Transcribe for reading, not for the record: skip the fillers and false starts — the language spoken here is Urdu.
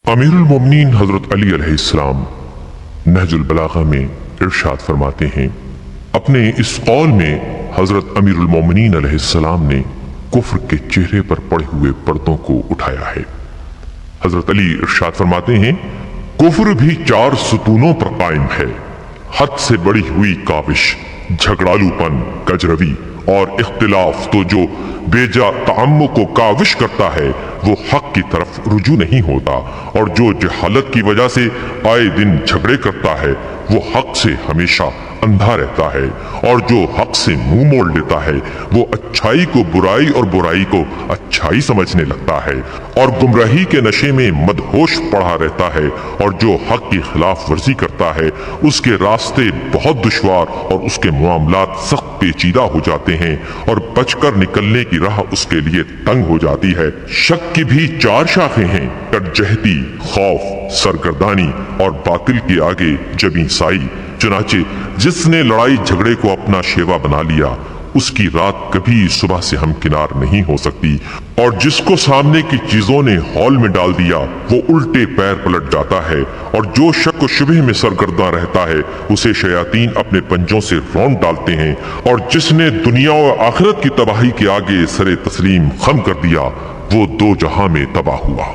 امیر المومنین حضرت علی علیہ السلام نہج البلاغہ میں ارشاد فرماتے ہیں، اپنے اس قول میں حضرت امیر المومنین علیہ السلام نے کفر کے چہرے پر پڑے ہوئے پردوں کو اٹھایا ہے۔ حضرت علی ارشاد فرماتے ہیں، کفر بھی 4 ستونوں پر قائم ہے: حد سے بڑی ہوئی کاوش، جھگڑالو پن، کجروی اور اختلاف۔ تو جو بے جا تعمق و کاوش کرتا ہے وہ حق کی طرف رجوع نہیں ہوتا، اور جو جہالت کی وجہ سے آئے دن جھگڑے کرتا ہے وہ حق سے ہمیشہ اندھا رہتا ہے، اور جو حق سے منہ موڑ لیتا ہے وہ اچھائی کو برائی اور برائی کو اچھائی سمجھنے لگتا ہے، اور گمراہی کے نشے میں مدہوش پڑا رہتا ہے، اور جو حق کی خلاف ورزی کرتا ہے اس کے راستے بہت دشوار اور اس کے معاملات سخت پیچیدہ ہو جاتے ہیں، اور بچ کر نکلنے کی راہ اس کے لیے تنگ ہو جاتی ہے۔ شک کی بھی 4 شاخیں ہیں: کٹجہتی، خوف، سرگردانی اور باطل کے آگے جبیں سائی۔ چنانچہ جس نے لڑائی جھگڑے کو اپنا شیوا بنا لیا اس کی رات کبھی صبح سے ہمکنار نہیں ہو سکتی، اور جس کو سامنے کی چیزوں نے ہال میں ڈال دیا وہ الٹے پیر پلٹ جاتا ہے، اور جو شک و شبہ میں سرگرداں رہتا ہے اسے شیاطین اپنے پنجوں سے رونڈ ڈالتے ہیں، اور جس نے دنیا و آخرت کی تباہی کے آگے سر تسلیم خم کر دیا وہ 2 جہاں میں تباہ ہوا۔